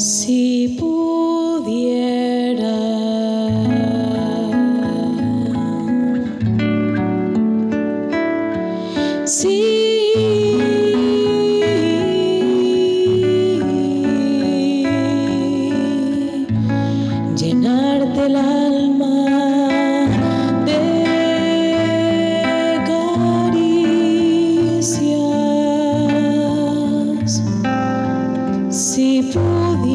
Si pudiera llenarte el alma de caricias, si pudiera,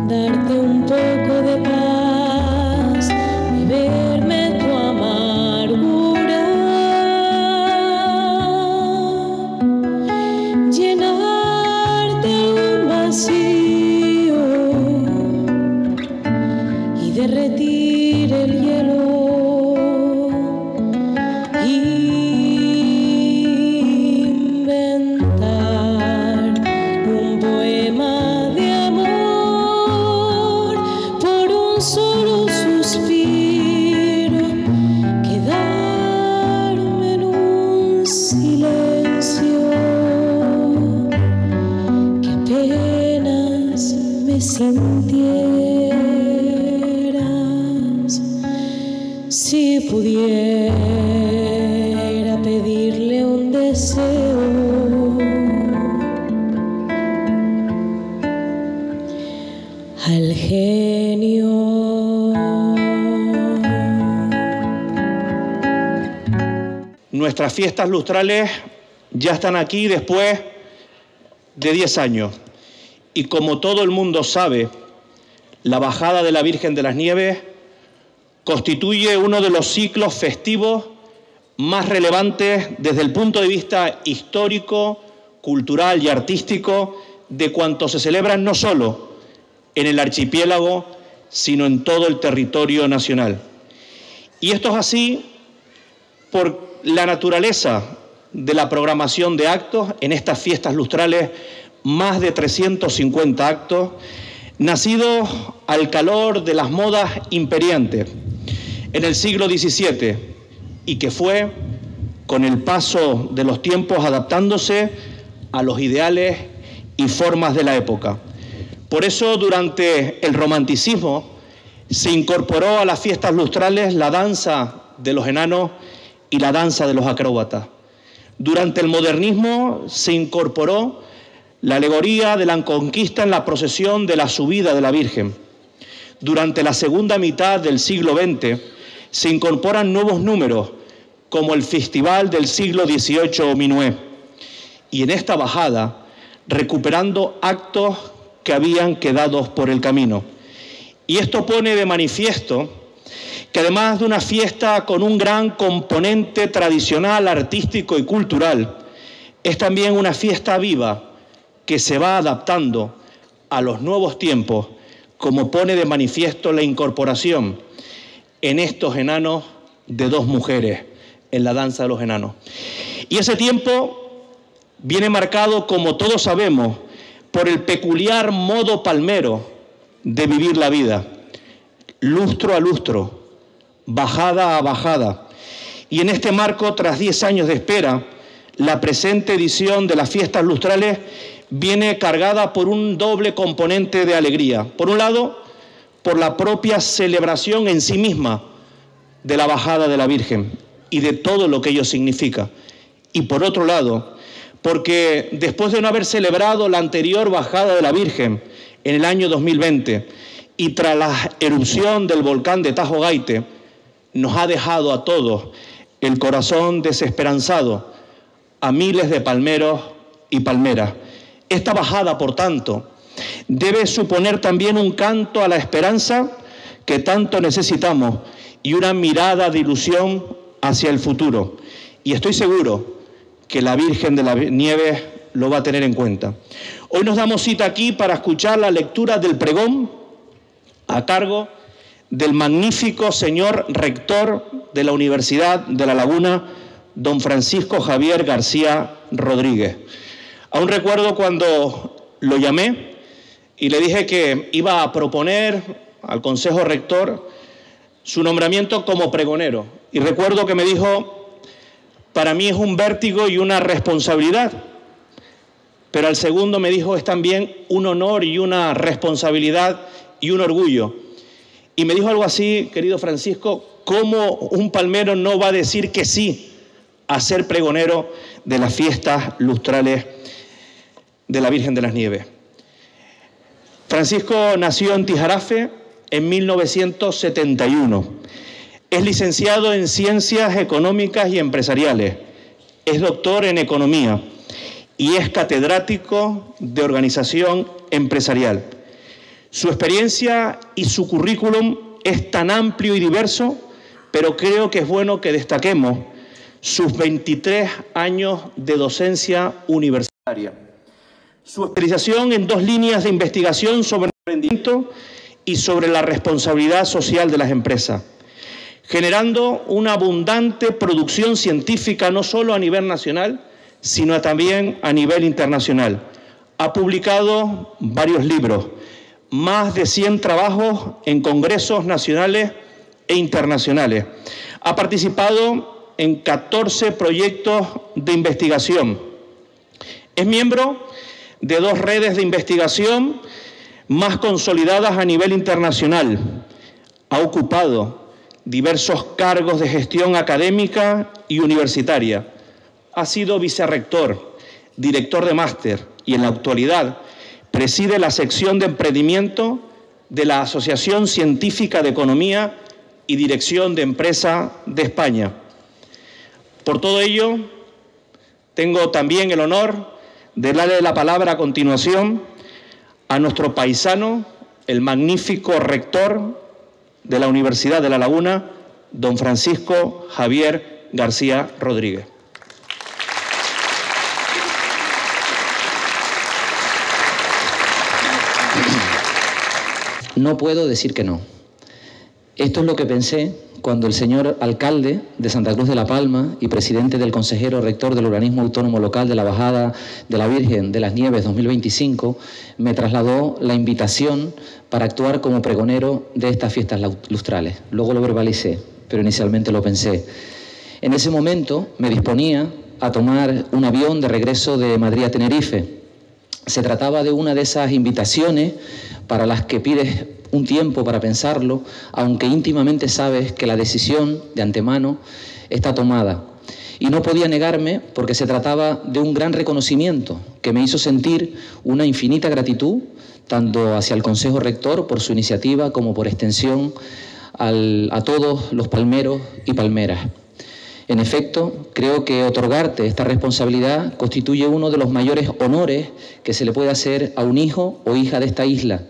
darte un poco de paz, beberme tu amargura, llenarte un vacío y derretir el hielo, inventar un poema de amor por un solo suspiro, quedarme en un silencio que apenas me sintieras. Si pudiera pedirle un deseo al genio. Nuestras fiestas lustrales ya están aquí después de 10 años. Y como todo el mundo sabe, la bajada de la Virgen de las Nieves constituye uno de los ciclos festivos más relevantes desde el punto de vista histórico, cultural y artístico de cuantos se celebran no solo en el archipiélago, sino en todo el territorio nacional. Y esto es así por la naturaleza de la programación de actos en estas fiestas lustrales, más de 350 actos, nacidos al calor de las modas imperiantes en el siglo XVII y que fue, con el paso de los tiempos, adaptándose a los ideales y formas de la época. Por eso, durante el romanticismo, se incorporó a las fiestas lustrales la danza de los enanos y la danza de los acróbatas. Durante el modernismo se incorporó la alegoría de la conquista en la procesión de la subida de la Virgen. Durante la segunda mitad del siglo XX se incorporan nuevos números, como el Festival del siglo XVIII Minué. Y en esta bajada, recuperando actos que habían quedado por el camino. Y esto pone de manifiesto que además de una fiesta con un gran componente tradicional, artístico y cultural, es también una fiesta viva que se va adaptando a los nuevos tiempos, como pone de manifiesto la incorporación en estos enanos de 2 mujeres, en la danza de los enanos. Y ese tiempo viene marcado, como todos sabemos, por el peculiar modo palmero de vivir la vida, lustro a lustro, bajada a bajada. Y en este marco, tras 10 años de espera, la presente edición de las fiestas lustrales viene cargada por un doble componente de alegría. Por un lado, por la propia celebración en sí misma de la bajada de la Virgen y de todo lo que ello significa. Y por otro lado, porque después de no haber celebrado la anterior bajada de la Virgen en el año 2020 y tras la erupción del volcán de Tajo Gaite, nos ha dejado a todos el corazón desesperanzado, a miles de palmeros y palmeras. Esta bajada, por tanto, debe suponer también un canto a la esperanza que tanto necesitamos y una mirada de ilusión hacia el futuro. Y estoy seguro que la Virgen de las Nieves lo va a tener en cuenta. Hoy nos damos cita aquí para escuchar la lectura del pregón a cargo del magnífico señor rector de la Universidad de La Laguna, don Francisco Javier García Rodríguez. Aún recuerdo cuando lo llamé y le dije que iba a proponer al Consejo Rector su nombramiento como pregonero. Y recuerdo que me dijo, para mí es un vértigo y una responsabilidad, pero al segundo me dijo, es también un honor y una responsabilidad y un orgullo. Y me dijo algo así, querido Francisco, ¿cómo un palmero no va a decir que sí a ser pregonero de las fiestas lustrales de la Virgen de las Nieves? Francisco nació en Tijarafe en 1971. Es licenciado en Ciencias Económicas y Empresariales. Es doctor en Economía y es catedrático de Organización Empresarial. Su experiencia y su currículum es tan amplio y diverso, pero creo que es bueno que destaquemos sus 23 años de docencia universitaria. Su especialización en 2 líneas de investigación sobre emprendimiento y sobre la responsabilidad social de las empresas, generando una abundante producción científica no solo a nivel nacional, sino también a nivel internacional. Ha publicado varios libros, más de 100 trabajos en congresos nacionales e internacionales. Ha participado en 14 proyectos de investigación. Es miembro de 2 redes de investigación más consolidadas a nivel internacional. Ha ocupado diversos cargos de gestión académica y universitaria. Ha sido vicerrector, director de máster y en la actualidad preside la sección de emprendimiento de la Asociación Científica de Economía y Dirección de Empresa de España. Por todo ello, tengo también el honor de darle la palabra a continuación a nuestro paisano, el magnífico rector de la Universidad de La Laguna, don Francisco Javier García Rodríguez. No puedo decir que no. Esto es lo que pensé cuando el señor alcalde de Santa Cruz de la Palma y presidente del consejero rector del organismo autónomo local de la Bajada de la Virgen de las Nieves 2025 me trasladó la invitación para actuar como pregonero de estas fiestas lustrales. Luego lo verbalicé, pero inicialmente lo pensé. En ese momento me disponía a tomar un avión de regreso de Madrid a Tenerife. Se trataba de una de esas invitaciones para las que pides un tiempo para pensarlo, aunque íntimamente sabes que la decisión de antemano está tomada. Y no podía negarme porque se trataba de un gran reconocimiento que me hizo sentir una infinita gratitud, tanto hacia el Consejo Rector por su iniciativa como por extensión a todos los palmeros y palmeras. En efecto, creo que otorgarte esta responsabilidad constituye uno de los mayores honores que se le puede hacer a un hijo o hija de esta isla,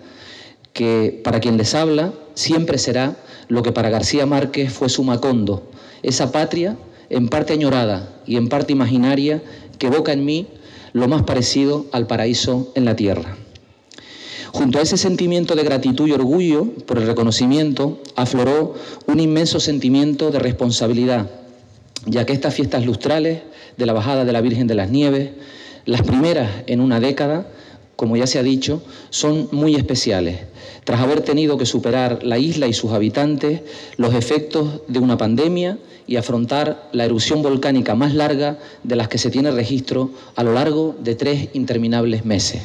que para quien les habla siempre será lo que para García Márquez fue su Macondo, esa patria en parte añorada y en parte imaginaria que evoca en mí lo más parecido al paraíso en la tierra. Junto a ese sentimiento de gratitud y orgullo por el reconocimiento, afloró un inmenso sentimiento de responsabilidad, ya que estas fiestas lustrales de la Bajada de la Virgen de las Nieves, las primeras en una década, como ya se ha dicho, son muy especiales, tras haber tenido que superar la isla y sus habitantes los efectos de una pandemia y afrontar la erupción volcánica más larga de las que se tiene registro a lo largo de 3 interminables meses.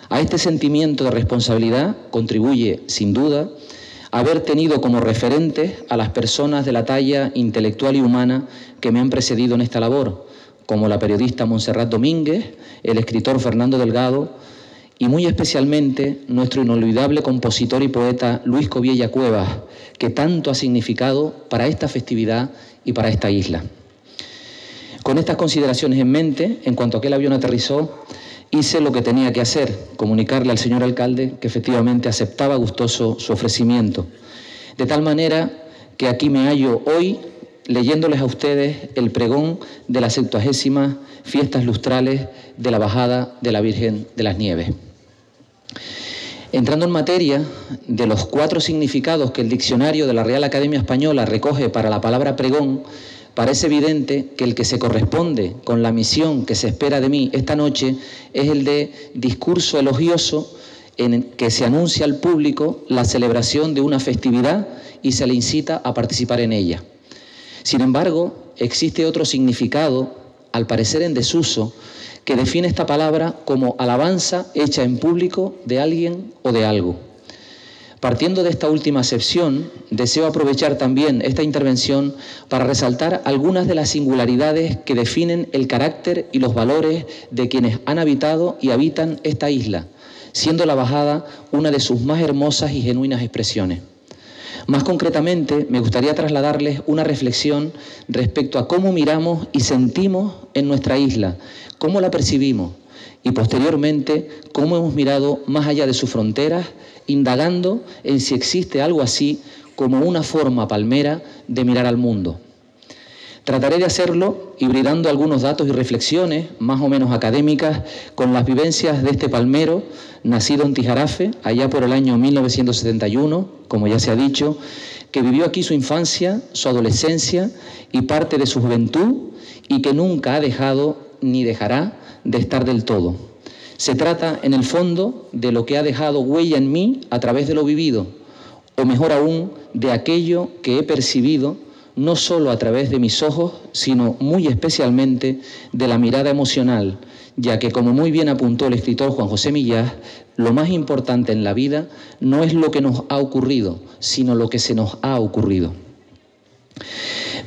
A este sentimiento de responsabilidad contribuye, sin duda, haber tenido como referentes a las personas de la talla intelectual y humana que me han precedido en esta labor, como la periodista Montserrat Domínguez, el escritor Fernando Delgado y muy especialmente nuestro inolvidable compositor y poeta Luis Cobiella Cuevas, que tanto ha significado para esta festividad y para esta isla. Con estas consideraciones en mente, en cuanto aquel avión aterrizó, hice lo que tenía que hacer, comunicarle al señor alcalde que efectivamente aceptaba gustoso su ofrecimiento. De tal manera que aquí me hallo hoy leyéndoles a ustedes el pregón de las 70ª fiestas lustrales de la Bajada de la Virgen de las Nieves. Entrando en materia de los 4 significados que el diccionario de la Real Academia Española recoge para la palabra pregón, parece evidente que el que se corresponde con la misión que se espera de mí esta noche es el de discurso elogioso en que se anuncia al público la celebración de una festividad y se le incita a participar en ella. Sin embargo, existe otro significado, al parecer en desuso, que define esta palabra como alabanza hecha en público de alguien o de algo. Partiendo de esta última acepción, deseo aprovechar también esta intervención para resaltar algunas de las singularidades que definen el carácter y los valores de quienes han habitado y habitan esta isla, siendo la Bajada una de sus más hermosas y genuinas expresiones. Más concretamente, me gustaría trasladarles una reflexión respecto a cómo miramos y sentimos en nuestra isla, cómo la percibimos y posteriormente cómo hemos mirado más allá de sus fronteras, indagando en si existe algo así como una forma palmera de mirar al mundo. Trataré de hacerlo hibridando algunos datos y reflexiones más o menos académicas con las vivencias de este palmero, nacido en Tijarafe, allá por el año 1971, como ya se ha dicho, que vivió aquí su infancia, su adolescencia y parte de su juventud y que nunca ha dejado ni dejará de estar del todo. Se trata, en el fondo, de lo que ha dejado huella en mí a través de lo vivido, o mejor aún, de aquello que he percibido no solo a través de mis ojos, sino muy especialmente de la mirada emocional, ya que, como muy bien apuntó el escritor Juan José Millás, lo más importante en la vida no es lo que nos ha ocurrido, sino lo que se nos ha ocurrido.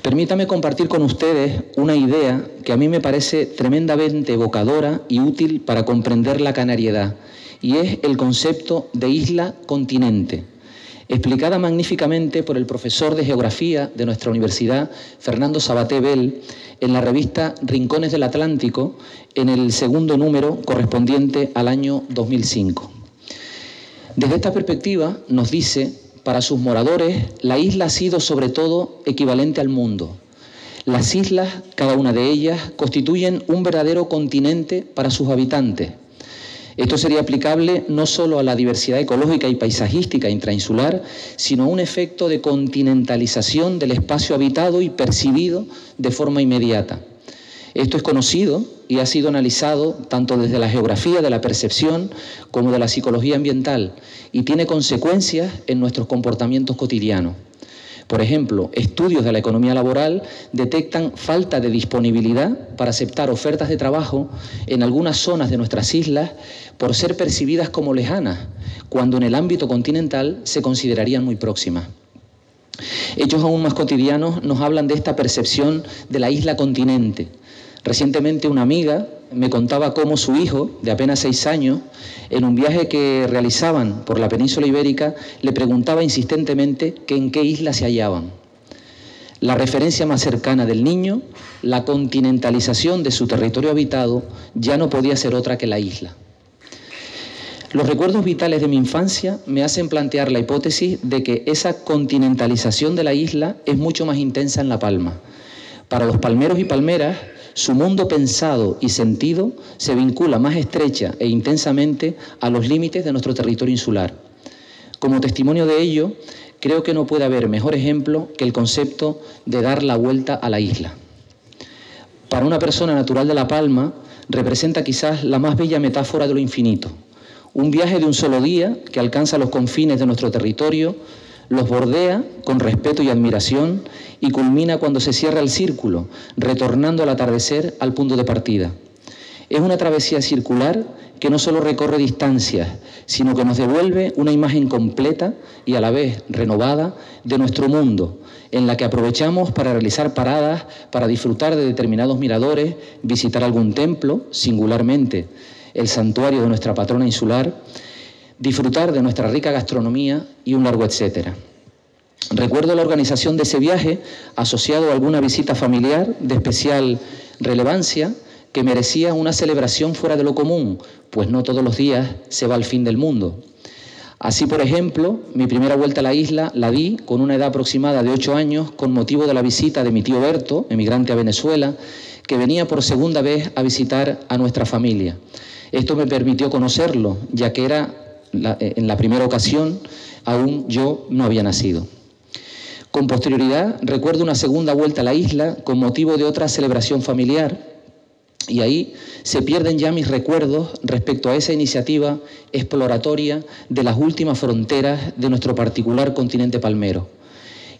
Permítame compartir con ustedes una idea que a mí me parece tremendamente evocadora y útil para comprender la canariedad, y es el concepto de isla-continente, explicada magníficamente por el profesor de Geografía de nuestra universidad, Fernando Sabaté Bell, en la revista Rincones del Atlántico, en el segundo número correspondiente al año 2005. Desde esta perspectiva nos dice: para sus moradores, la isla ha sido sobre todo equivalente al mundo. Las islas, cada una de ellas, constituyen un verdadero continente para sus habitantes. Esto sería aplicable no solo a la diversidad ecológica y paisajística intrainsular, sino a un efecto de continentalización del espacio habitado y percibido de forma inmediata. Esto es conocido y ha sido analizado tanto desde la geografía de la percepción como de la psicología ambiental y tiene consecuencias en nuestros comportamientos cotidianos. Por ejemplo, estudios de la economía laboral detectan falta de disponibilidad para aceptar ofertas de trabajo en algunas zonas de nuestras islas por ser percibidas como lejanas, cuando en el ámbito continental se considerarían muy próximas. Hechos aún más cotidianos nos hablan de esta percepción de la isla continente. Recientemente una amiga me contaba cómo su hijo, de apenas 6 años, en un viaje que realizaban por la península ibérica, le preguntaba insistentemente que en qué isla se hallaban. La referencia más cercana del niño, la continentalización de su territorio habitado, ya no podía ser otra que la isla. Los recuerdos vitales de mi infancia me hacen plantear la hipótesis de que esa continentalización de la isla es mucho más intensa en La Palma. Para los palmeros y palmeras, su mundo pensado y sentido se vincula más estrecha e intensamente a los límites de nuestro territorio insular. Como testimonio de ello, creo que no puede haber mejor ejemplo que el concepto de dar la vuelta a la isla. Para una persona natural de La Palma, representa quizás la más bella metáfora de lo infinito. Un viaje de un solo día que alcanza los confines de nuestro territorio, los bordea con respeto y admiración y culmina cuando se cierra el círculo, retornando al atardecer al punto de partida. Es una travesía circular que no solo recorre distancias, sino que nos devuelve una imagen completa y a la vez renovada de nuestro mundo, en la que aprovechamos para realizar paradas, para disfrutar de determinados miradores, visitar algún templo, singularmente el santuario de nuestra patrona insular, disfrutar de nuestra rica gastronomía y un largo etcétera. Recuerdo la organización de ese viaje asociado a alguna visita familiar de especial relevancia que merecía una celebración fuera de lo común, pues no todos los días se va al fin del mundo. Así, por ejemplo, mi primera vuelta a la isla la di con una edad aproximada de 8 años con motivo de la visita de mi tío Berto, emigrante a Venezuela, que venía por segunda vez a visitar a nuestra familia. Esto me permitió conocerlo, ya que en la primera ocasión aún yo no había nacido. Con posterioridad recuerdo una segunda vuelta a la isla con motivo de otra celebración familiar Y ahí se pierden ya mis recuerdos respecto a esa iniciativa exploratoria de las últimas fronteras de nuestro particular continente palmero.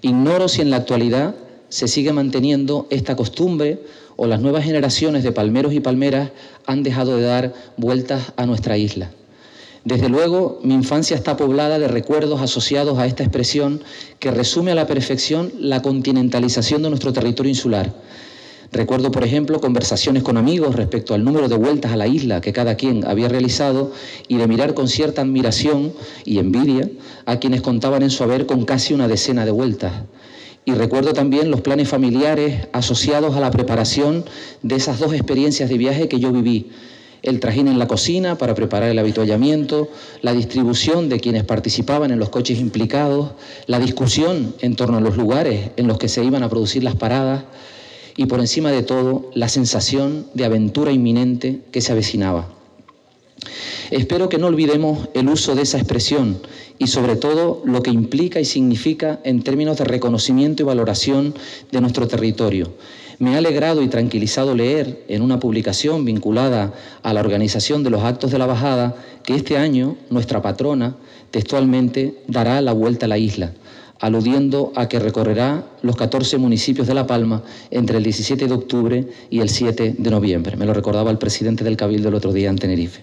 Ignoro si en la actualidad se sigue manteniendo esta costumbre o las nuevas generaciones de palmeros y palmeras han dejado de dar vueltas a nuestra isla. Desde luego, mi infancia está poblada de recuerdos asociados a esta expresión que resume a la perfección la continentalización de nuestro territorio insular. Recuerdo, por ejemplo, conversaciones con amigos respecto al número de vueltas a la isla que cada quien había realizado y de mirar con cierta admiración y envidia a quienes contaban en su haber con casi una decena de vueltas. Y recuerdo también los planes familiares asociados a la preparación de esas dos experiencias de viaje que yo viví. El trajín en la cocina para preparar el avituallamiento, la distribución de quienes participaban en los coches implicados, la discusión en torno a los lugares en los que se iban a producir las paradas y, por encima de todo, la sensación de aventura inminente que se avecinaba. Espero que no olvidemos el uso de esa expresión y, sobre todo, lo que implica y significa en términos de reconocimiento y valoración de nuestro territorio. Me ha alegrado y tranquilizado leer en una publicación vinculada a la organización de los actos de la bajada que este año nuestra patrona textualmente dará la vuelta a la isla, aludiendo a que recorrerá los 14 municipios de La Palma entre el 17 de octubre y el 7 de noviembre. Me lo recordaba el presidente del Cabildo el otro día en Tenerife.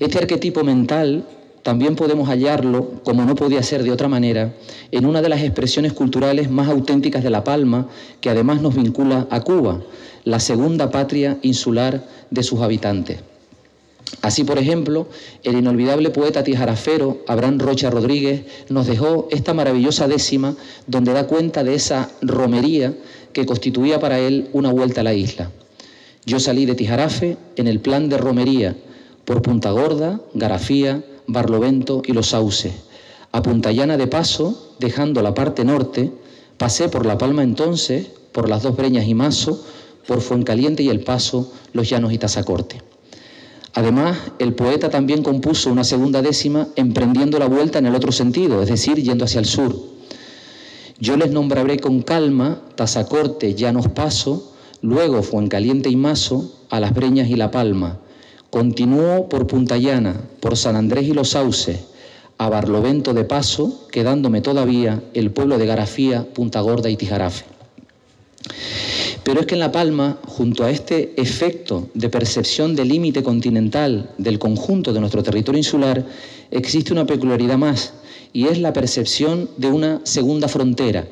Este arquetipo mental también podemos hallarlo, como no podía ser de otra manera, en una de las expresiones culturales más auténticas de La Palma, que además nos vincula a Cuba, la segunda patria insular de sus habitantes. Así, por ejemplo, el inolvidable poeta tijarafero Abraham Rocha Rodríguez nos dejó esta maravillosa décima donde da cuenta de esa romería que constituía para él una vuelta a la isla. Yo salí de Tijarafe en el plan de romería por Punta Gorda, Garafía, Barlovento y Los Sauces. A Punta Llana de paso, dejando la parte norte, pasé por La Palma entonces, por las Dos Breñas y Mazo, por Fuencaliente y El Paso, Los Llanos y Tazacorte. Además, el poeta también compuso una segunda décima emprendiendo la vuelta en el otro sentido, es decir, yendo hacia el sur. Yo les nombraré con calma Tazacorte, Llanos, Paso, luego Fuencaliente y Mazo, a Las Breñas y La Palma. Continúo por Punta Llana, por San Andrés y Los Sauces, a Barlovento de paso, quedándome todavía el pueblo de Garafía, Punta Gorda y Tijarafe. Pero es que en La Palma, junto a este efecto de percepción del límite continental del conjunto de nuestro territorio insular, existe una peculiaridad más, y es la percepción de una segunda frontera,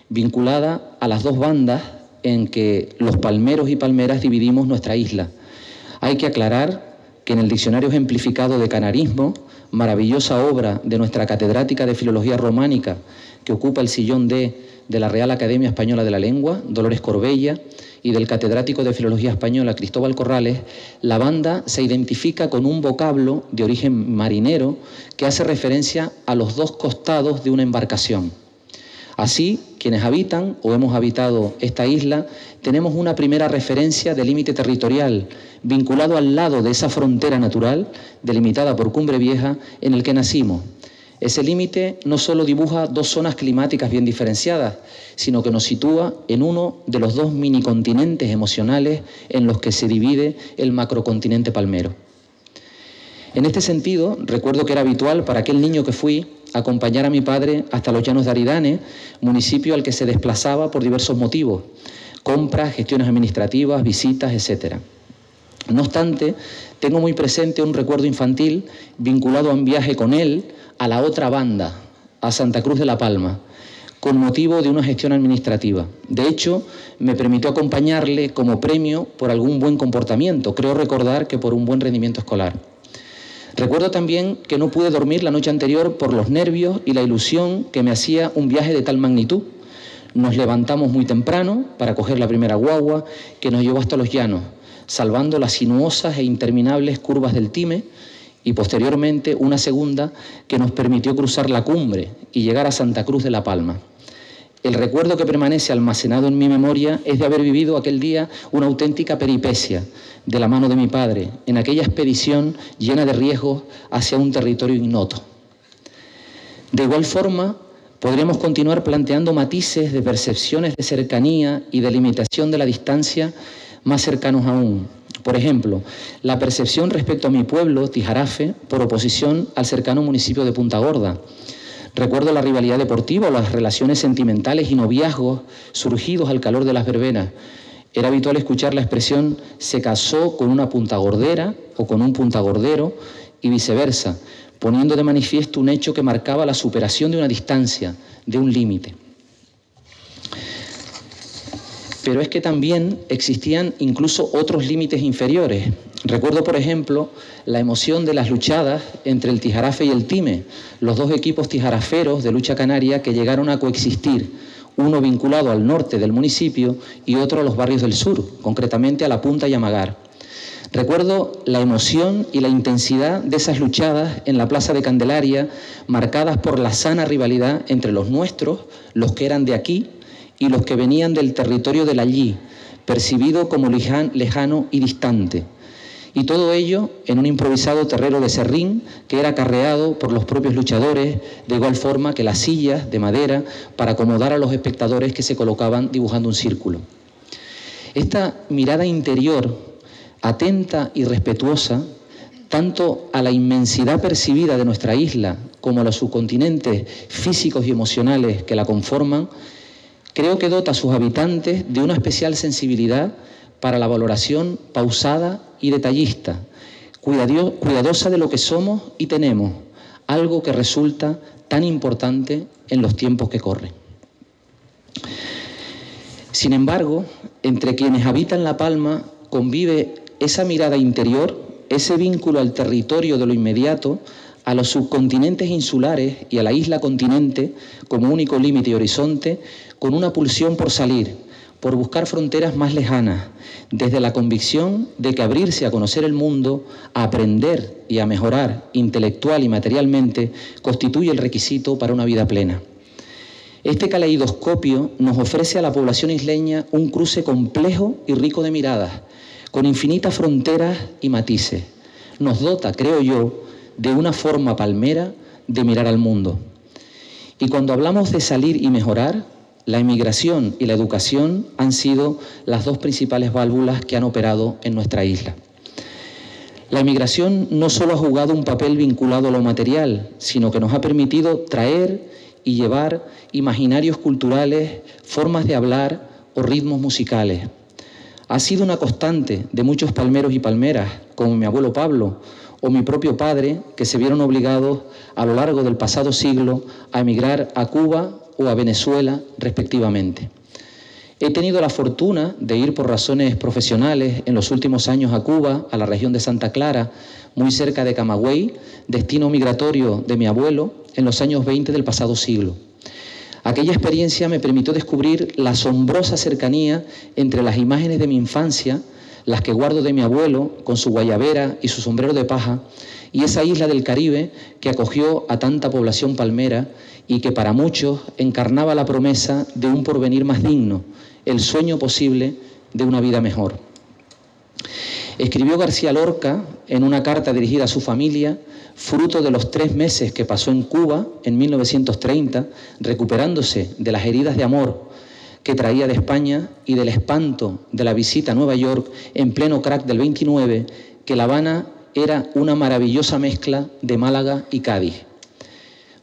vinculada a las dos bandas en que los palmeros y palmeras dividimos nuestra isla. Hay que aclarar que en el Diccionario Ejemplificado de Canarismo, maravillosa obra de nuestra catedrática de Filología Románica, que ocupa el sillón de la Real Academia Española de la Lengua, Dolores Corbella, y del catedrático de Filología Española, Cristóbal Corrales, la banda se identifica con un vocablo de origen marinero que hace referencia a los dos costados de una embarcación. Así, quienes habitan o hemos habitado esta isla, tenemos una primera referencia de límite territorial, vinculado al lado de esa frontera natural, delimitada por Cumbre Vieja, en el que nacimos. Ese límite no solo dibuja dos zonas climáticas bien diferenciadas, sino que nos sitúa en uno de los dos minicontinentes emocionales en los que se divide el macrocontinente palmero. En este sentido, recuerdo que era habitual para aquel niño que fui acompañar a mi padre hasta los Llanos de Aridane, municipio al que se desplazaba por diversos motivos, compras, gestiones administrativas, visitas, etc. No obstante, tengo muy presente un recuerdo infantil vinculado a un viaje con él a la otra banda, a Santa Cruz de la Palma, con motivo de una gestión administrativa. De hecho, me permitió acompañarle como premio por algún buen comportamiento, creo recordar que por un buen rendimiento escolar. Recuerdo también que no pude dormir la noche anterior por los nervios y la ilusión que me hacía un viaje de tal magnitud. Nos levantamos muy temprano para coger la primera guagua que nos llevó hasta los llanos, salvando las sinuosas e interminables curvas del Time, y posteriormente una segunda que nos permitió cruzar la cumbre y llegar a Santa Cruz de la Palma. El recuerdo que permanece almacenado en mi memoria es de haber vivido aquel día una auténtica peripecia de la mano de mi padre, en aquella expedición llena de riesgos hacia un territorio ignoto. De igual forma, podríamos continuar planteando matices de percepciones de cercanía y de limitación de la distancia más cercanos aún. Por ejemplo, la percepción respecto a mi pueblo, Tijarafe, por oposición al cercano municipio de Punta Gorda. Recuerdo la rivalidad deportiva o las relaciones sentimentales y noviazgos surgidos al calor de las verbenas. Era habitual escuchar la expresión «se casó con una puntagordera» o «con un puntagordero» y viceversa, poniendo de manifiesto un hecho que marcaba la superación de una distancia, de un límite. Pero es que también existían incluso otros límites inferiores. Recuerdo, por ejemplo, la emoción de las luchadas entre el Tijarafe y el Time, los dos equipos tijaraferos de lucha canaria que llegaron a coexistir, uno vinculado al norte del municipio y otro a los barrios del sur, concretamente a La Punta y a Magar. Recuerdo la emoción y la intensidad de esas luchadas en la Plaza de Candelaria, marcadas por la sana rivalidad entre los nuestros, los que eran de aquí, y los que venían del territorio del allí, percibido como lejano y distante. Y todo ello en un improvisado terrero de serrín que era acarreado por los propios luchadores, de igual forma que las sillas de madera para acomodar a los espectadores que se colocaban dibujando un círculo. Esta mirada interior, atenta y respetuosa, tanto a la inmensidad percibida de nuestra isla como a los subcontinentes físicos y emocionales que la conforman, creo que dota a sus habitantes de una especial sensibilidad para la valoración pausada y detallista, cuidadosa de lo que somos y tenemos, algo que resulta tan importante en los tiempos que corren. Sin embargo, entre quienes habitan La Palma convive esa mirada interior, ese vínculo al territorio de lo inmediato, a los subcontinentes insulares y a la isla continente como único límite y horizonte, con una pulsión por salir, por buscar fronteras más lejanas, desde la convicción de que abrirse a conocer el mundo, a aprender y a mejorar intelectual y materialmente, constituye el requisito para una vida plena. Este caleidoscopio nos ofrece a la población isleña un cruce complejo y rico de miradas, con infinitas fronteras y matices. Nos dota, creo yo, de una forma palmera de mirar al mundo. Y cuando hablamos de salir y mejorar, la emigración y la educación han sido las dos principales válvulas que han operado en nuestra isla. La emigración no solo ha jugado un papel vinculado a lo material, sino que nos ha permitido traer y llevar imaginarios culturales, formas de hablar o ritmos musicales. Ha sido una constante de muchos palmeros y palmeras, como mi abuelo Pablo o mi propio padre, que se vieron obligados a lo largo del pasado siglo a emigrar a Cuba o a Venezuela, respectivamente. He tenido la fortuna de ir por razones profesionales en los últimos años a Cuba, a la región de Santa Clara, muy cerca de Camagüey, destino migratorio de mi abuelo, en los años 20 del pasado siglo. Aquella experiencia me permitió descubrir la asombrosa cercanía entre las imágenes de mi infancia, las que guardo de mi abuelo, con su guayabera y su sombrero de paja, y esa isla del Caribe que acogió a tanta población palmera y que para muchos encarnaba la promesa de un porvenir más digno, el sueño posible de una vida mejor. Escribió García Lorca en una carta dirigida a su familia, fruto de los 3 meses que pasó en Cuba en 1930, recuperándose de las heridas de amor que traía de España y del espanto de la visita a Nueva York en pleno crack del 29, que La Habana era una maravillosa mezcla de Málaga y Cádiz.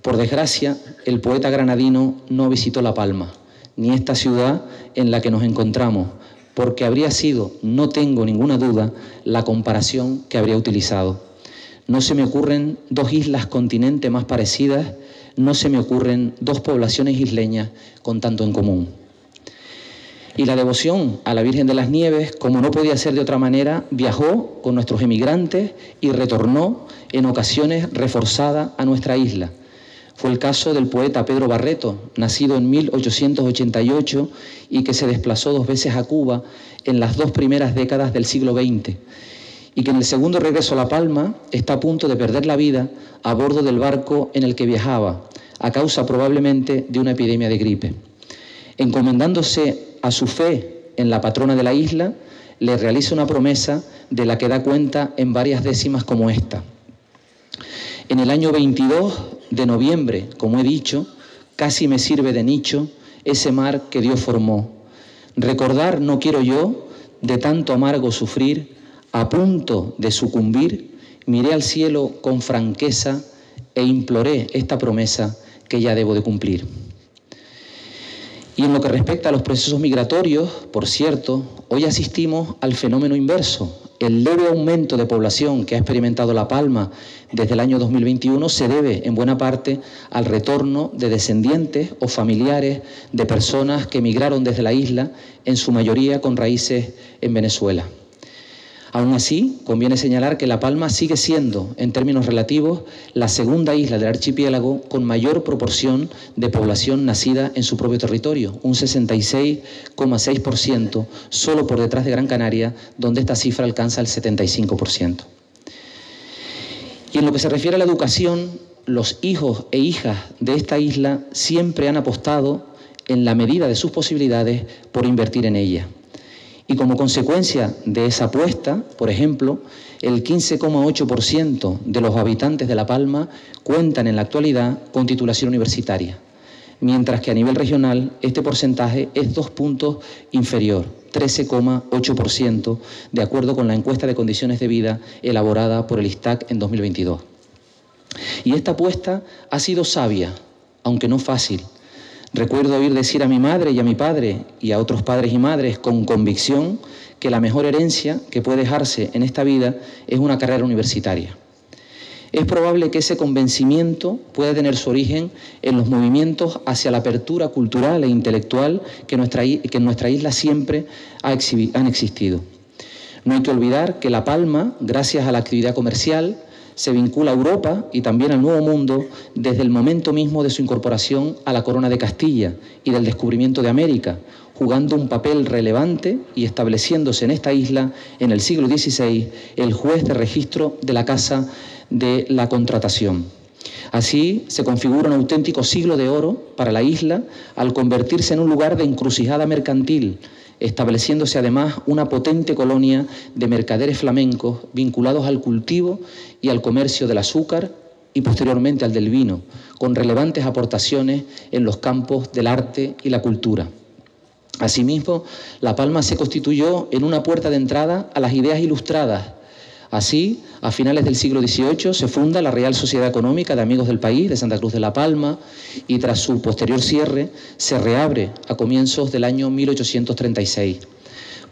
Por desgracia, el poeta granadino no visitó La Palma, ni esta ciudad en la que nos encontramos, porque habría sido, no tengo ninguna duda, la comparación que habría utilizado. No se me ocurren 2 islas continente más parecidas, no se me ocurren 2 poblaciones isleñas con tanto en común. Y la devoción a la Virgen de las Nieves, como no podía ser de otra manera, viajó con nuestros emigrantes y retornó en ocasiones reforzada a nuestra isla. Fue el caso del poeta Pedro Barreto, nacido en 1888 y que se desplazó 2 veces a Cuba en las 2 primeras décadas del siglo XX, y que en el segundo regreso a La Palma está a punto de perder la vida a bordo del barco en el que viajaba, a causa probablemente de una epidemia de gripe. Encomendándose a su fe en la patrona de la isla, le realiza una promesa de la que da cuenta en varias décimas como esta. En el año 22 de noviembre, como he dicho, casi me sirve de nicho ese mar que Dios formó. Recordar no quiero yo, de tanto amargo sufrir, A punto de sucumbir, miré al cielo con franqueza e imploré esta promesa que ya debo de cumplir. Y en lo que respecta a los procesos migratorios, por cierto, hoy asistimos al fenómeno inverso. El leve aumento de población que ha experimentado La Palma desde el año 2021 se debe en buena parte al retorno de descendientes o familiares de personas que emigraron desde la isla, en su mayoría con raíces en Venezuela. Aún así, conviene señalar que La Palma sigue siendo, en términos relativos, la segunda isla del archipiélago con mayor proporción de población nacida en su propio territorio, un 66,6%, solo por detrás de Gran Canaria, donde esta cifra alcanza el 75%. Y en lo que se refiere a la educación, los hijos e hijas de esta isla siempre han apostado, en la medida de sus posibilidades, por invertir en ella. Y como consecuencia de esa apuesta, por ejemplo, el 15,8% de los habitantes de La Palma cuentan en la actualidad con titulación universitaria, mientras que a nivel regional este porcentaje es 2 puntos inferior, 13,8%, de acuerdo con la encuesta de condiciones de vida elaborada por el ISTAC en 2022. Y esta apuesta ha sido sabia, aunque no fácil. Recuerdo oír decir a mi madre y a mi padre y a otros padres y madres con convicción que la mejor herencia que puede dejarse en esta vida es una carrera universitaria. Es probable que ese convencimiento pueda tener su origen en los movimientos hacia la apertura cultural e intelectual que en nuestra isla siempre han existido. No hay que olvidar que La Palma, gracias a la actividad comercial, se vincula a Europa y también al Nuevo Mundo desde el momento mismo de su incorporación a la Corona de Castilla y del descubrimiento de América, jugando un papel relevante y estableciéndose en esta isla, en el siglo XVI, el juez de registro de la Casa de la Contratación. Así se configura un auténtico siglo de oro para la isla al convertirse en un lugar de encrucijada mercantil, estableciéndose además una potente colonia de mercaderes flamencos vinculados al cultivo y al comercio del azúcar y posteriormente al del vino, con relevantes aportaciones en los campos del arte y la cultura. Asimismo, La Palma se constituyó en una puerta de entrada a las ideas ilustradas. Así, a finales del siglo XVIII se funda la Real Sociedad Económica de Amigos del País de Santa Cruz de La Palma y tras su posterior cierre se reabre a comienzos del año 1836.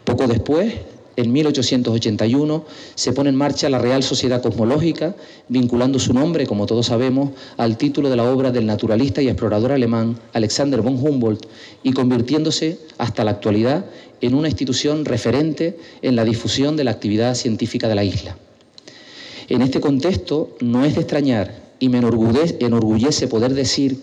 Poco después, en 1881, se pone en marcha la Real Sociedad Cosmológica, vinculando su nombre, como todos sabemos, al título de la obra del naturalista y explorador alemán Alexander von Humboldt y convirtiéndose hasta la actualidad en una institución referente en la difusión de la actividad científica de la isla. En este contexto, no es de extrañar y me enorgullece poder decir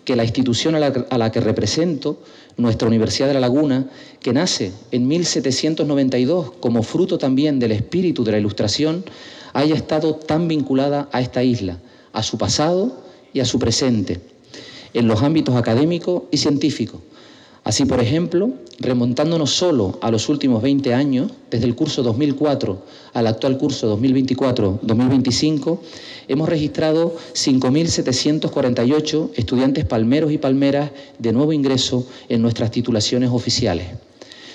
que la institución a la que represento, nuestra Universidad de La Laguna, que nace en 1792 como fruto también del espíritu de la Ilustración, haya estado tan vinculada a esta isla, a su pasado y a su presente, en los ámbitos académico y científico. Así, por ejemplo, remontándonos solo a los últimos 20 años, desde el curso 2004 al actual curso 2024-2025, hemos registrado 5.748 estudiantes palmeros y palmeras de nuevo ingreso en nuestras titulaciones oficiales.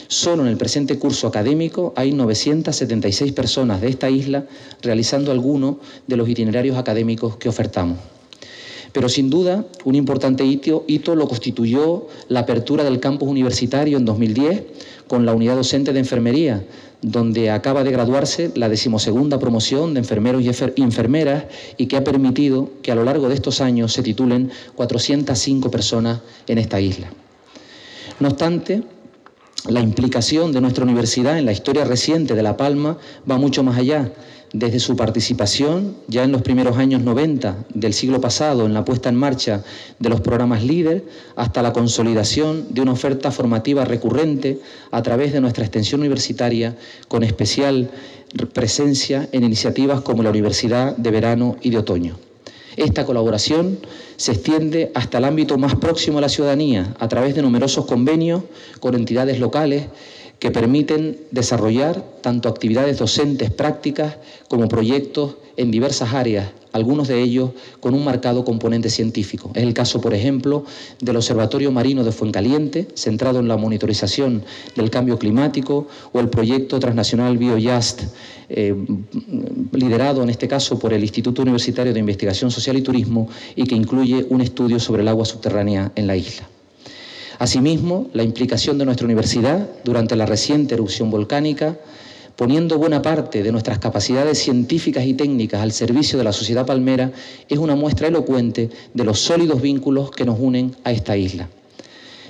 Solo en el presente curso académico hay 976 personas de esta isla realizando alguno de los itinerarios académicos que ofertamos. Pero sin duda, un importante hito lo constituyó la apertura del campus universitario en 2010 con la unidad docente de enfermería, donde acaba de graduarse la 12ª promoción de enfermeros y enfermeras y que ha permitido que a lo largo de estos años se titulen 405 personas en esta isla. No obstante, la implicación de nuestra universidad en la historia reciente de La Palma va mucho más allá. Desde su participación, ya en los primeros años 90 del siglo pasado, en la puesta en marcha de los programas LEADER, hasta la consolidación de una oferta formativa recurrente a través de nuestra extensión universitaria, con especial presencia en iniciativas como la Universidad de Verano y de Otoño. Esta colaboración se extiende hasta el ámbito más próximo a la ciudadanía, a través de numerosos convenios con entidades locales que permiten desarrollar tanto actividades docentes prácticas como proyectos en diversas áreas, algunos de ellos con un marcado componente científico. Es el caso, por ejemplo, del Observatorio Marino de Fuencaliente, centrado en la monitorización del cambio climático, o el proyecto transnacional BioJust, liderado en este caso por el Instituto Universitario de Investigación Social y Turismo, y que incluye un estudio sobre el agua subterránea en la isla. Asimismo, la implicación de nuestra universidad durante la reciente erupción volcánica, poniendo buena parte de nuestras capacidades científicas y técnicas al servicio de la sociedad palmera, es una muestra elocuente de los sólidos vínculos que nos unen a esta isla.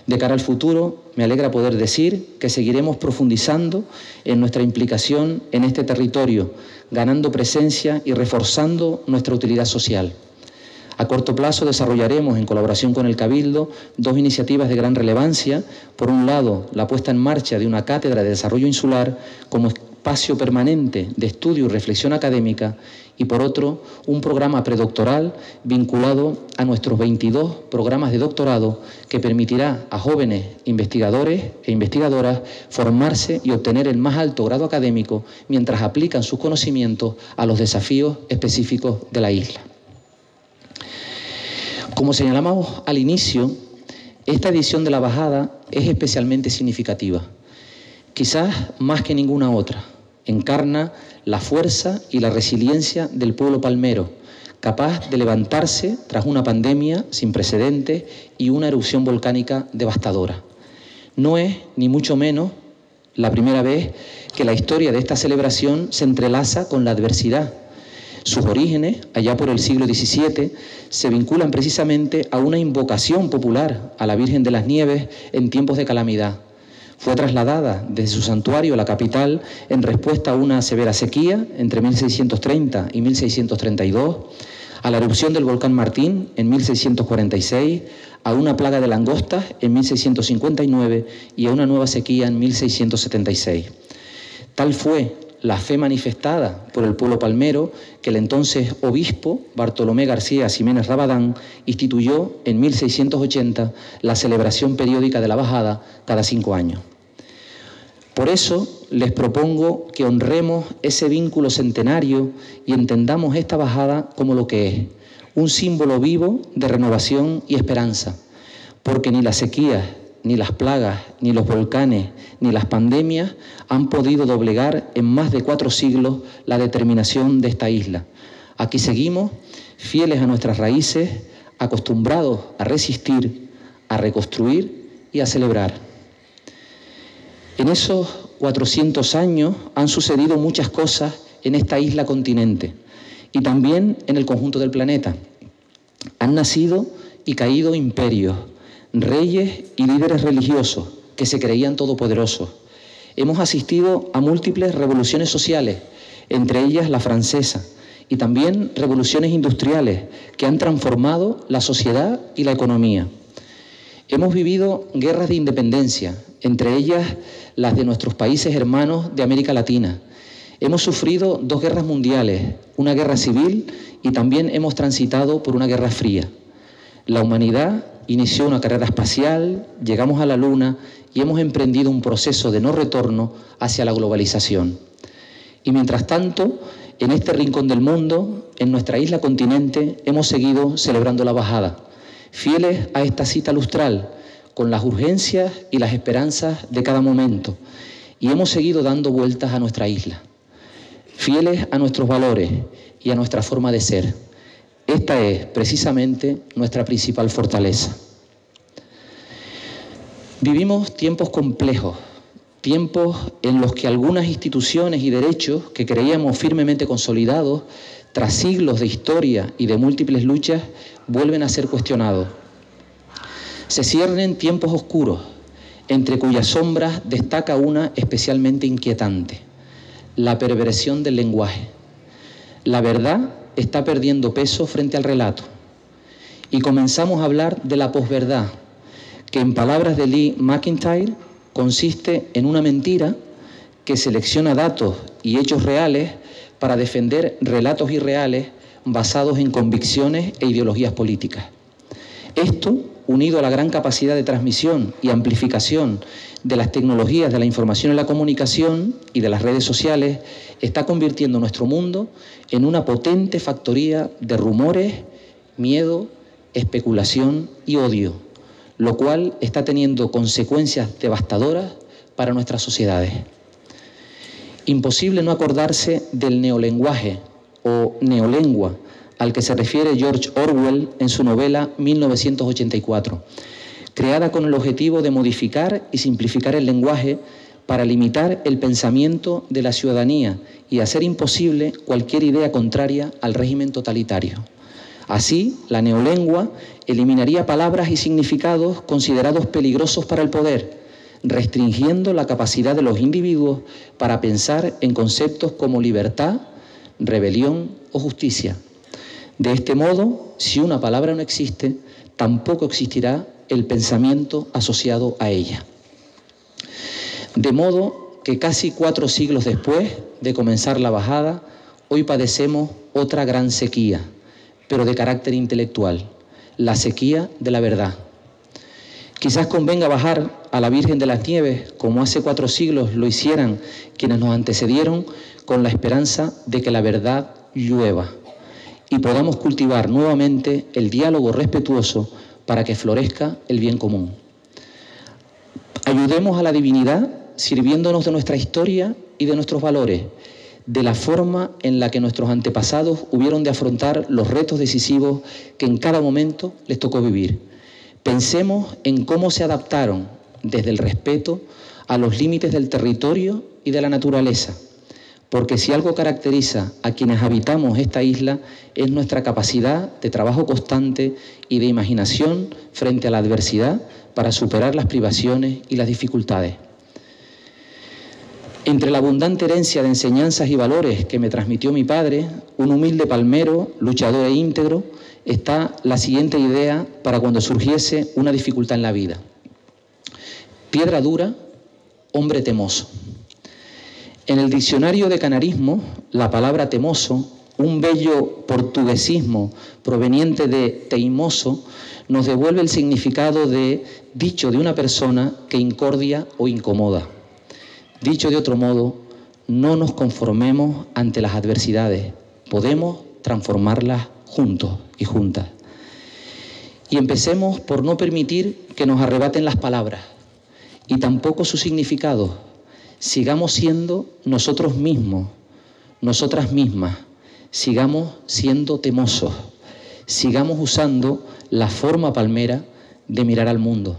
De cara al futuro, me alegra poder decir que seguiremos profundizando en nuestra implicación en este territorio, ganando presencia y reforzando nuestra utilidad social. A corto plazo desarrollaremos, en colaboración con el Cabildo, dos iniciativas de gran relevancia. Por un lado, la puesta en marcha de una cátedra de desarrollo insular como espacio permanente de estudio y reflexión académica, y por otro, un programa predoctoral vinculado a nuestros 22 programas de doctorado que permitirá a jóvenes investigadores e investigadoras formarse y obtener el más alto grado académico mientras aplican sus conocimientos a los desafíos específicos de la isla. Como señalamos al inicio, esta edición de la Bajada es especialmente significativa. Quizás más que ninguna otra, encarna la fuerza y la resiliencia del pueblo palmero, capaz de levantarse tras una pandemia sin precedentes y una erupción volcánica devastadora. No es, ni mucho menos, la primera vez que la historia de esta celebración se entrelaza con la adversidad. Sus orígenes, allá por el siglo XVII, se vinculan precisamente a una invocación popular a la Virgen de las Nieves en tiempos de calamidad. Fue trasladada desde su santuario a la capital en respuesta a una severa sequía entre 1630 y 1632, a la erupción del volcán Martín en 1646, a una plaga de langostas en 1659 y a una nueva sequía en 1676. Tal fue la fe manifestada por el pueblo palmero que el entonces obispo Bartolomé García Ximénez Rabadán instituyó en 1680 la celebración periódica de la Bajada cada 5 años. Por eso les propongo que honremos ese vínculo centenario y entendamos esta Bajada como lo que es, un símbolo vivo de renovación y esperanza, porque ni las sequías, ni las plagas, ni los volcanes, ni las pandemias han podido doblegar en más de 4 siglos la determinación de esta isla. Aquí seguimos, fieles a nuestras raíces, acostumbrados a resistir, a reconstruir y a celebrar. En esos 400 años han sucedido muchas cosas en esta isla continente y también en el conjunto del planeta. Han nacido y caído imperios, reyes y líderes religiosos que se creían todopoderosos. Hemos asistido a múltiples revoluciones sociales, entre ellas la francesa, y también revoluciones industriales que han transformado la sociedad y la economía. Hemos vivido guerras de independencia, entre ellas las de nuestros países hermanos de América Latina. Hemos sufrido 2 guerras mundiales, una guerra civil, y también hemos transitado por una guerra fría. La humanidad inició una carrera espacial, llegamos a la Luna y hemos emprendido un proceso de no retorno hacia la globalización. Y mientras tanto, en este rincón del mundo, en nuestra isla continente, hemos seguido celebrando la Bajada, fieles a esta cita lustral, con las urgencias y las esperanzas de cada momento, y hemos seguido dando vueltas a nuestra isla, fieles a nuestros valores y a nuestra forma de ser. Esta es precisamente nuestra principal fortaleza. Vivimos tiempos complejos, tiempos en los que algunas instituciones y derechos que creíamos firmemente consolidados, tras siglos de historia y de múltiples luchas, vuelven a ser cuestionados. Se ciernen tiempos oscuros, entre cuyas sombras destaca una especialmente inquietante: la perversión del lenguaje. La verdad está perdiendo peso frente al relato. Y comenzamos a hablar de la posverdad, que en palabras de Lee McIntyre consiste en una mentira que selecciona datos y hechos reales para defender relatos irreales basados en convicciones e ideologías políticas. Esto unido a la gran capacidad de transmisión y amplificación de las tecnologías de la información y la comunicación y de las redes sociales, está convirtiendo nuestro mundo en una potente factoría de rumores, miedo, especulación y odio, lo cual está teniendo consecuencias devastadoras para nuestras sociedades. Imposible no acordarse del neolenguaje o neolengua al que se refiere George Orwell en su novela 1984, creada con el objetivo de modificar y simplificar el lenguaje para limitar el pensamiento de la ciudadanía y hacer imposible cualquier idea contraria al régimen totalitario. Así, la neolengua eliminaría palabras y significados considerados peligrosos para el poder, restringiendo la capacidad de los individuos para pensar en conceptos como libertad, rebelión o justicia. De este modo, si una palabra no existe, tampoco existirá el pensamiento asociado a ella. De modo que casi 4 siglos después de comenzar la bajada, hoy padecemos otra gran sequía, pero de carácter intelectual, la sequía de la verdad. Quizás convenga bajar a la Virgen de las Nieves, como hace 4 siglos lo hicieran quienes nos antecedieron, con la esperanza de que la verdad llueva y podamos cultivar nuevamente el diálogo respetuoso para que florezca el bien común. Ayudemos a la divinidad sirviéndonos de nuestra historia y de nuestros valores, de la forma en la que nuestros antepasados hubieron de afrontar los retos decisivos que en cada momento les tocó vivir. Pensemos en cómo se adaptaron desde el respeto a los límites del territorio y de la naturaleza, porque si algo caracteriza a quienes habitamos esta isla es nuestra capacidad de trabajo constante y de imaginación frente a la adversidad para superar las privaciones y las dificultades. Entre la abundante herencia de enseñanzas y valores que me transmitió mi padre, un humilde palmero, luchador e íntegro, está la siguiente idea para cuando surgiese una dificultad en la vida. Piedra dura, hombre temoso. En el diccionario de canarismo, la palabra temoso, un bello portuguesismo proveniente de teimoso, nos devuelve el significado de dicho de una persona que incordia o incomoda. Dicho de otro modo, no nos conformemos ante las adversidades, podemos transformarlas juntos y juntas. Y empecemos por no permitir que nos arrebaten las palabras y tampoco su significado. Sigamos siendo nosotros mismos, nosotras mismas, sigamos siendo temosos, sigamos usando la forma palmera de mirar al mundo.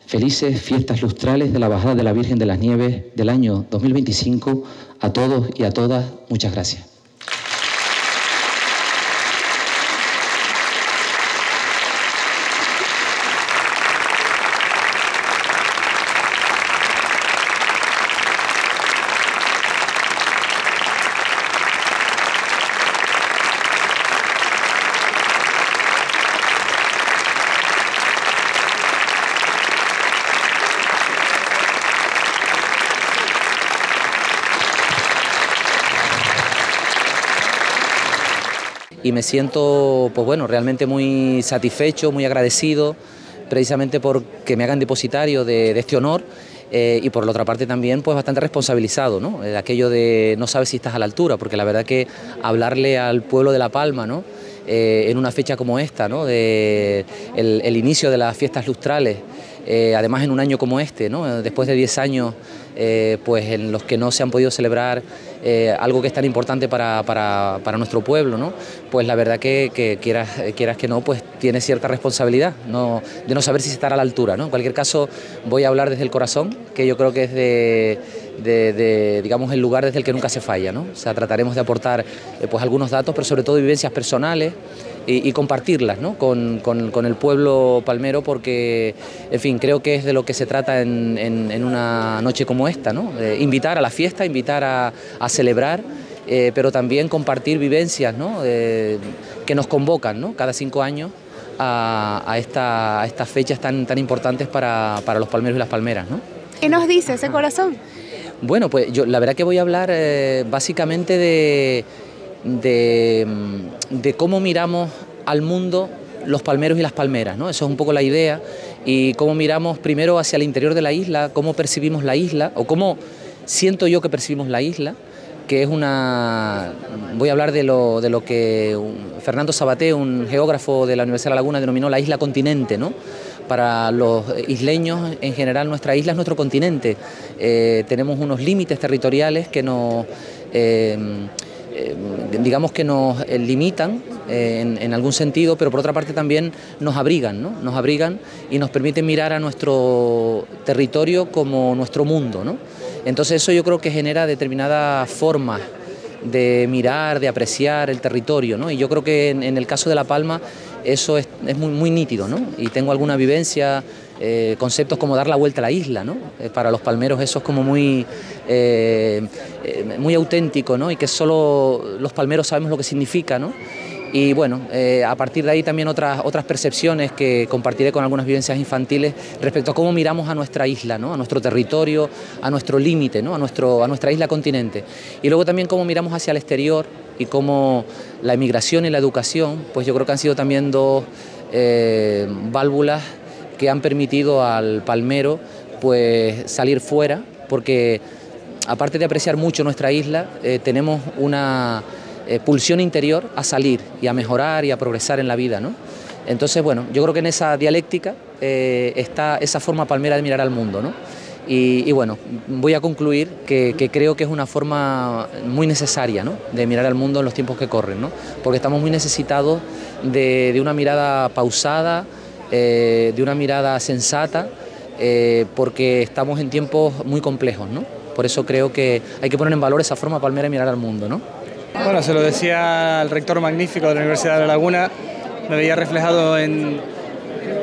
Felices fiestas lustrales de la Bajada de la Virgen de las Nieves del año 2025 a todos y a todas. Muchas gracias. Y me siento, pues bueno, realmente muy satisfecho, muy agradecido, precisamente porque me hagan depositario de este honor y por la otra parte también pues bastante responsabilizado, ¿no? De aquello de no sabes si estás a la altura, porque la verdad que hablarle al pueblo de La Palma, ¿no? En una fecha como esta, ¿no? De el inicio de las fiestas lustrales, además en un año como este, ¿no? Después de 10 años pues en los que no se han podido celebrar algo que es tan importante para nuestro pueblo, ¿no? Pues la verdad que quieras que no, pues tiene cierta responsabilidad de no saber si se estará a la altura, ¿no? En cualquier caso voy a hablar desde el corazón, que yo creo que es digamos el lugar desde el que nunca se falla, ¿no? O sea, trataremos de aportar pues algunos datos, pero sobre todo vivencias personales y compartirlas, ¿no? con el pueblo palmero, porque, en fin, creo que es de lo que se trata en una noche como esta, ¿no? Invitar a la fiesta, invitar a celebrar, pero también compartir vivencias, ¿no? Que nos convocan, ¿no? Cada 5 años a estas fechas tan importantes para los palmeros y las palmeras, ¿no? ¿Qué nos dice ese corazón? Bueno, pues yo la verdad que voy a hablar básicamente de cómo miramos al mundo los palmeros y las palmeras, ¿no? Eso es un poco la idea, y cómo miramos primero hacia el interior de la isla, cómo percibimos la isla, o cómo siento yo que percibimos la isla, que es una... Voy a hablar de lo que Fernando Sabaté, un geógrafo de la Universidad de La Laguna, denominó la isla continente, ¿no? Para los isleños, en general, nuestra isla es nuestro continente. Tenemos unos límites territoriales que nos... digamos que nos limitan en algún sentido, pero por otra parte también nos abrigan, ¿no? Nos abrigan y nos permiten mirar a nuestro territorio como nuestro mundo, ¿no? Entonces eso yo creo que genera determinadas formas de mirar, de apreciar el territorio, ¿no? Y yo creo que en el caso de La Palma eso es muy nítido, ¿no? Y tengo alguna vivencia, conceptos como dar la vuelta a la isla, ¿no? Para los palmeros eso es como muy auténtico, ¿no? Y que solo los palmeros sabemos lo que significa, ¿no? Y bueno, a partir de ahí también otras percepciones que compartiré con algunas vivencias infantiles respecto a cómo miramos a nuestra isla, ¿no? A nuestro territorio, a nuestro límite, ¿no? A nuestra isla continente. Y luego también cómo miramos hacia el exterior y cómo la emigración y la educación, pues yo creo que han sido también dos válvulas que han permitido al palmero pues salir fuera, porque aparte de apreciar mucho nuestra isla, tenemos una pulsión interior a salir y a mejorar y a progresar en la vida, ¿no? Entonces, bueno, yo creo que en esa dialéctica está esa forma palmera de mirar al mundo, ¿no? Y bueno, voy a concluir que creo que es una forma muy necesaria, ¿no? De mirar al mundo en los tiempos que corren, ¿no? Porque estamos muy necesitados de una mirada pausada, de una mirada sensata, porque estamos en tiempos muy complejos, ¿no? Por eso creo que hay que poner en valor esa forma palmera de mirar al mundo, ¿no? Bueno, se lo decía el rector magnífico de la Universidad de La Laguna, me veía reflejado en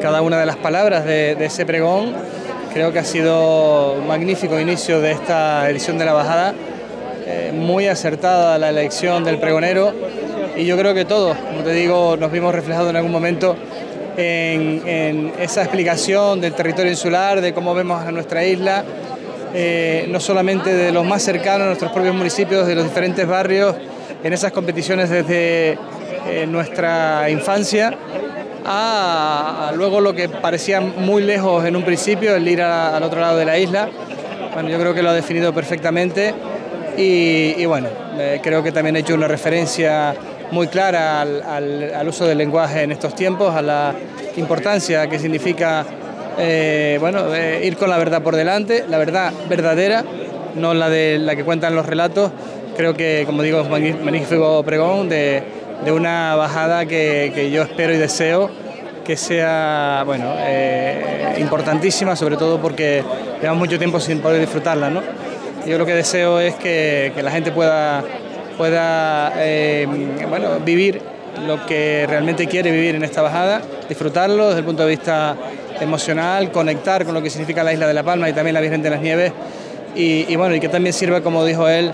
cada una de las palabras de ese pregón. Creo que ha sido un magnífico inicio de esta edición de la bajada, muy acertada la elección del pregonero, y yo creo que todos, como te digo, nos vimos reflejados en algún momento en esa explicación del territorio insular, de cómo vemos a nuestra isla, no solamente de los más cercanos, nuestros propios municipios, de los diferentes barrios, en esas competiciones desde nuestra infancia, a luego lo que parecía muy lejos en un principio, el ir al otro lado de la isla. Bueno, yo creo que lo ha definido perfectamente y bueno, creo que también ha hecho una referencia muy clara al uso del lenguaje en estos tiempos, a la importancia que significa ir con la verdad por delante, la verdad verdadera, no la que cuentan los relatos. Creo que, como digo, es un magnífico pregón de una bajada que yo espero y deseo que sea, bueno, importantísima, sobre todo porque llevamos mucho tiempo sin poder disfrutarla, ¿no? Yo lo que deseo es que la gente pueda vivir lo que realmente quiere vivir en esta bajada, disfrutarlo desde el punto de vista emocional, conectar con lo que significa la isla de La Palma y también la Virgen de las Nieves, y bueno, y que también sirva, como dijo él,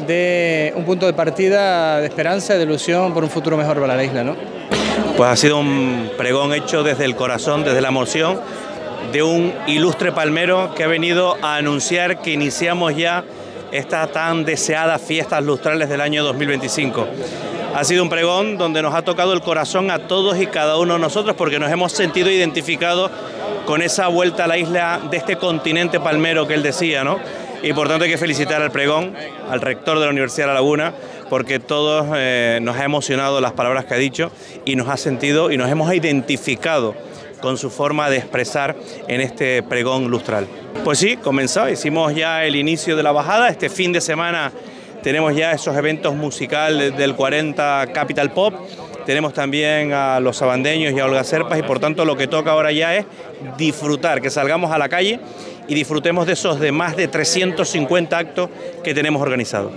de un punto de partida de esperanza y de ilusión por un futuro mejor para la isla, ¿no? Pues ha sido un pregón hecho desde el corazón, desde la emoción, de un ilustre palmero que ha venido a anunciar que iniciamos ya estas tan deseadas fiestas lustrales del año 2025. Ha sido un pregón donde nos ha tocado el corazón a todos y cada uno de nosotros, porque nos hemos sentido identificados con esa vuelta a la isla de este continente palmero que él decía, ¿no? Y por tanto hay que felicitar al pregón, al rector de la Universidad de La Laguna, porque todos nos ha emocionado las palabras que ha dicho y nos ha sentido y nos hemos identificado con su forma de expresar en este pregón lustral. Pues sí, comenzó, hicimos ya el inicio de la bajada. Este fin de semana tenemos ya esos eventos musicales del 40 Capital Pop, tenemos también a los sabandeños y a Olga Serpas, y por tanto lo que toca ahora ya es disfrutar, que salgamos a la calle y disfrutemos de esos más de 350 actos que tenemos organizados.